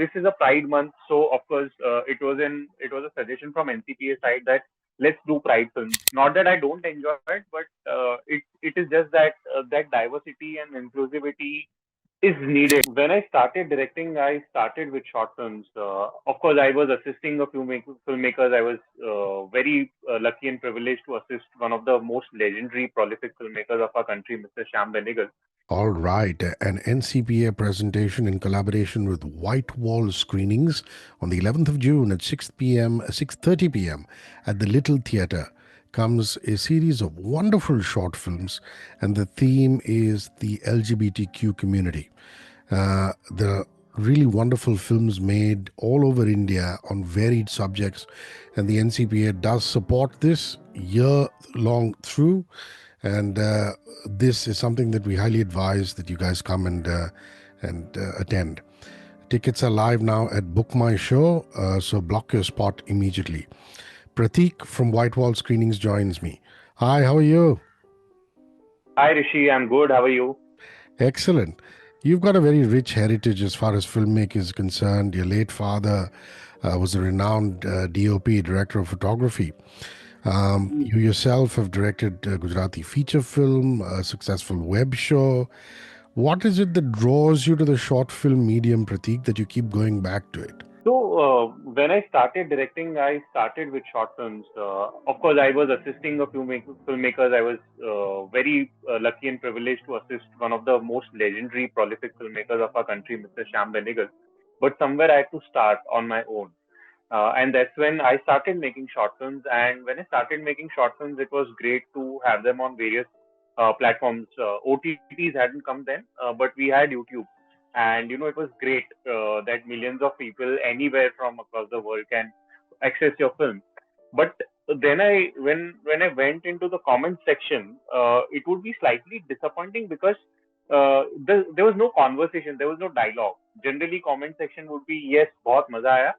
this is a Pride month, so of course it was a suggestion from NCPA side that let's do Pride films. Not that I don't enjoy it, but it is just that that diversity and inclusivity is needed. When I started directing, I started with short films. Of course, I was assisting a few filmmakers. I was very lucky and privileged to assist one of the most legendary, prolific filmmakers of our country, Mr. Shyam Benegal. All right, an NCPA presentation in collaboration with White Wall Screenings on the 11th of June at 6 p.m., 6:30 p.m. at the Little Theatre comes a series of wonderful short films, and the theme is the LGBTQ community. The really wonderful films made all over India on varied subjects, and the NCPA does support this year long through. And this is something that we highly advise that you guys come and attend. Tickets are live now at Book My Show, so block your spot immediately. Prateek from Whitewall Screenings joins me. Hi, how are you? Hi Rishi, I'm good. How are you? Excellent. You've got a very rich heritage as far as filmmaking is concerned. Your late father was a renowned DOP, director of photography. You yourself have directed Gujarati feature film, a successful web show. What is it that draws you to the short film medium, Prateek, that you keep going back to it? So when I started directing, I started with short films. Of course, I was assisting a few filmmakers. I was very lucky and privileged to assist one of the most legendary, prolific filmmakers of our country, Mr. Shyam Benegal. But somewhere I had to start on my own. And that's when I started making short films. And when I started making short films, it was great to have them on various platforms. OTTs hadn't come then, but we had YouTube, and it was great that millions of people anywhere from across the world can access your film. But then when I went into the comment section, it would be slightly disappointing because there was no conversation, there was no dialogue. Generally, comment section would be yes, बहुत मजा आया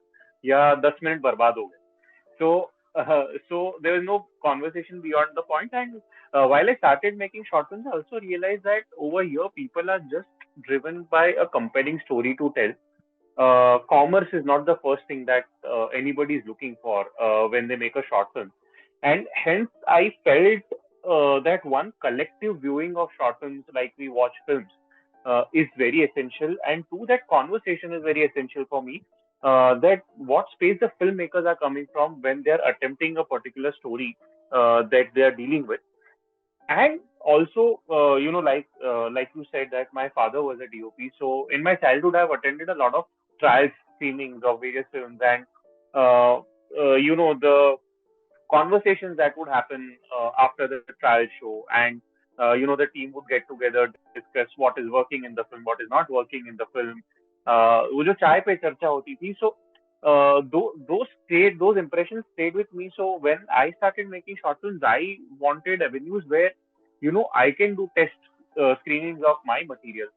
या 10 minute बर्बाद हो गए. So so there was no conversation beyond the point. And while I started making short films, I also realized that over here people are just driven by a compelling story to tell. Commerce is not the first thing that anybody is looking for when they make a short film, and hence I felt that one collective viewing of short films, like we watch films, is very essential, and two, that conversation is very essential for me. That what space the filmmakers are coming from when they are attempting a particular story that they are dealing with. And also, like you said, that my father was a DOP. So in my childhood, I've attended a lot of trial screenings of various films, and the conversations that would happen after the trial show, and the team would get together, discuss what is working in the film, what is not working in the film. वो जो चाय पे चर्चा होती थी, so those impressions stayed with me. So when I started making short films, I wanted avenues where I can do test screenings of my material,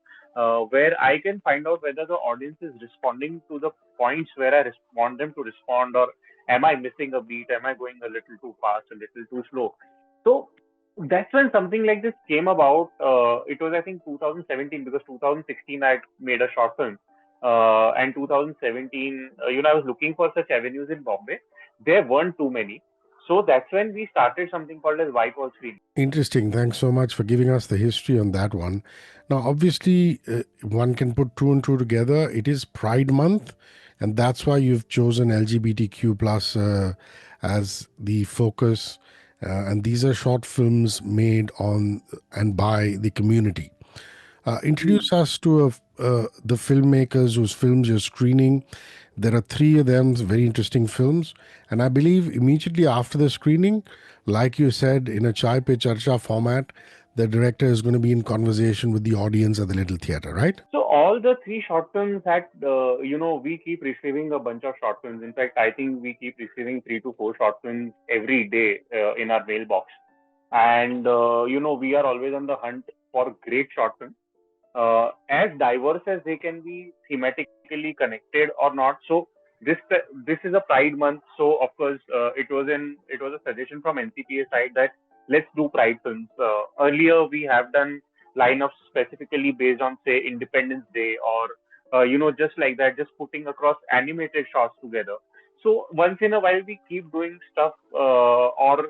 where I can find out whether the audience is responding to the points where I want them to respond, or am I missing a beat, am I going a little too fast, a little too slow. So that's when something like this came about. It was, I think, 2017, because 2016 I made a short film, and 2017, I was looking for such avenues in Bombay. There weren't too many. So that's when we started something called as White Wall Screen. Interesting. Thanks so much for giving us the history on that one. Now, obviously, one can put two and two together. It is Pride Month, and that's why you've chosen LGBTQ plus as the focus. And these are short films made on and by the community. Introduce us to the filmmakers whose films you're screening. There are three of them, very interesting films. And I believe immediately after the screening, like you said, in a Chai Pe Charcha format, the director is going to be in conversation with the audience at the Little Theatre, right? So all the three short films had, we keep receiving a bunch of short films. In fact, I think we keep receiving 3 to 4 short films every day in our mailbox. And, we are always on the hunt for great short films, as diverse as they can be, thematically connected or not. So this is a Pride month, so of course it was a suggestion from NCPA side that let's do Pride films. Earlier we have done lineups specifically based on, say, Independence Day, or just like that, just putting across animated shots together. So once in a while, we keep doing stuff or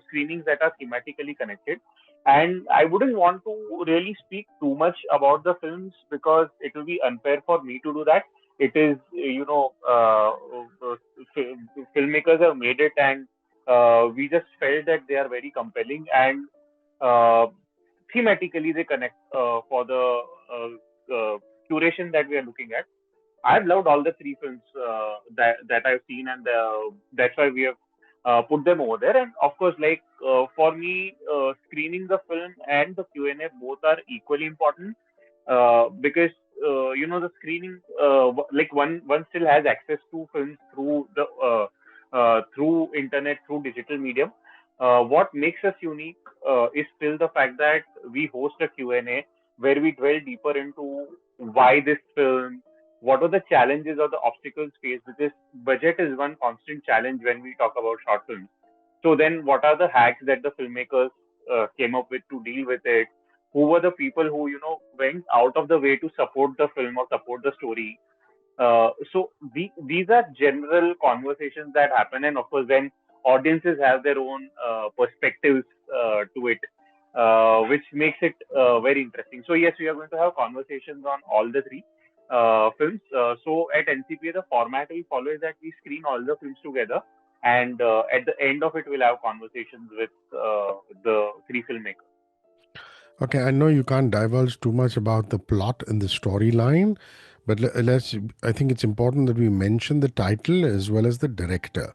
screenings that are thematically connected. And I wouldn't want to really speak too much about the films because it will be unfair for me to do that. It is, filmmakers have made it, and we just felt that they are very compelling and uh, thematically they connect for the curation that we are looking at. I've loved all the three films that I've seen, and that's why we have put them over there. And of course, like for me, screening the film and the Q&A both are equally important because the screening, like one still has access to films through the through internet, through digital medium. What makes us unique is still the fact that we host a Q&A where we dwell deeper into why this film, what are the challenges or the obstacles faced, because budget is one constant challenge when we talk about short films. So then what are the hacks that the filmmakers came up with to deal with it? Who were the people who went out of the way to support the film or support the story? These are general conversations that happen, and of course, then audiences have their own perspectives to it, which makes it very interesting. So yes, we are going to have conversations on all the three films. So at NCPA, the format we follow is that we screen all the films together, and at the end of it, we'll have conversations with the three filmmakers. Okay, I know you can't divulge too much about the plot and the storyline, but let's. I think it's important that we mention the title as well as the director.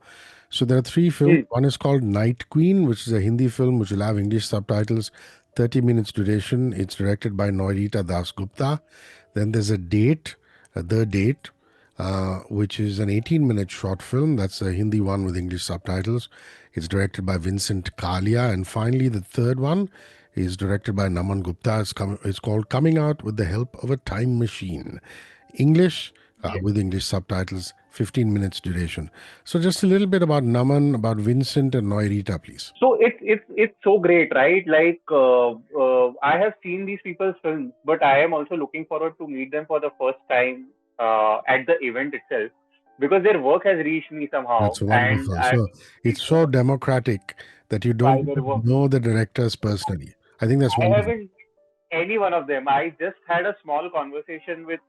So there are three films. Hmm. One is called Night Queen, which is a Hindi film which will have English subtitles, 30 minutes duration. It's directed by Noirita Das Gupta. Then there's a date, The Date, which is an 18-minute short film. That's a Hindi one with English subtitles. It's directed by Vincent Kalia. And finally, the third one is directed by Naman Gupta. It's called Coming Out with the Help of a Time Machine. English with English subtitles, 15 minutes duration. So just a little bit about Naman, about Vincent and Noirita, please. So it's so great, right? Like I have seen these people's films, but I am also looking forward to meet them for the first time at the event itself because their work has reached me somehow, That's and wonderful. I'm So it's so democratic that you don't by their even work. know the directors personally. I think that's I wonderful. haven't any one of them. I just had a small conversation with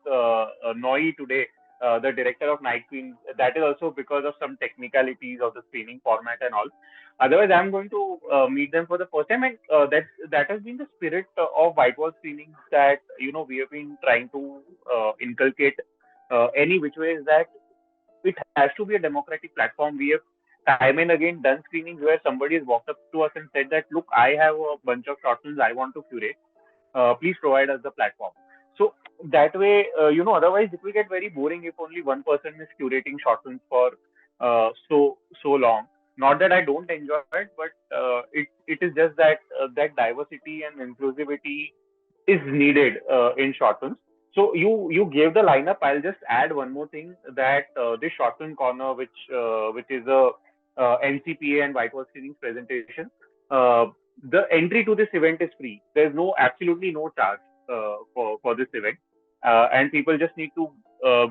Noi today, the director of Night Queen. That is also because of some technicalities of the screening format and all. Otherwise, I'm going to meet them for the first time, and that has been the spirit of White Wall screenings that we have been trying to inculcate any which way is that it has to be a democratic platform. We have time and again done screenings where somebody has walked up to us and said that, look, I have a bunch of short films I want to curate, please provide us the platform. So that way, otherwise it will get very boring if only one person is curating short films for so long. Not that I don't enjoy it, but it is just that that diversity and inclusivity is needed in short films. So you gave the lineup. I'll just add one more thing that this short film corner, which is a NCPA and White Wall Screenings presentation, uh, the entry to this event is free. There's absolutely no charge for this event, and people just need to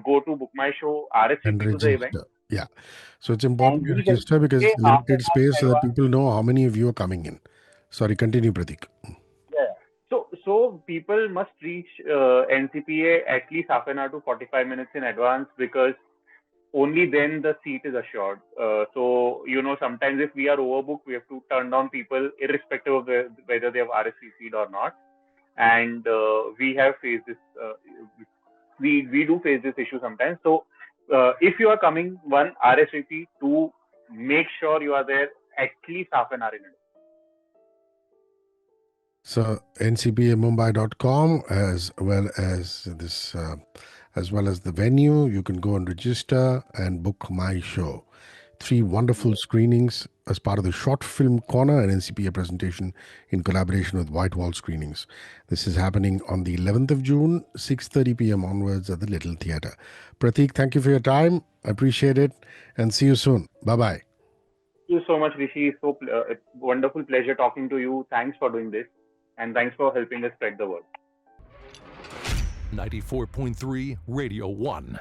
go to Book My Show, And RSVP to the event, register. Yeah. So it's and important you reach register because NCPA it's half an limited hour space in so that advance. people know how many of you are coming in. Sorry, continue, Pratik. Yeah. So people must reach NCPA at least half an hour to 45 minutes in advance because only then the seat is assured. So sometimes if we are overbooked, we have to turn down people irrespective of whether they have RSVP'd or not. And we have faced this. We do face this issue sometimes. So if you are coming, one, RSVP, two, make sure you are there at least half an hour in advance. So ncpamumbai.com as well as the venue, you can go and register and book my show. Three wonderful screenings as part of the Short Film Corner and NCPA presentation in collaboration with White Wall Screenings. This is happening on the 11th of June, 6:30 p.m. onwards at the Little Theatre. Prateek, thank you for your time. I appreciate it and see you soon. Bye-bye. Thank you so much, Rishi. It's wonderful pleasure talking to you. Thanks for doing this, and thanks for helping us spread the word. 94.3 Radio 1.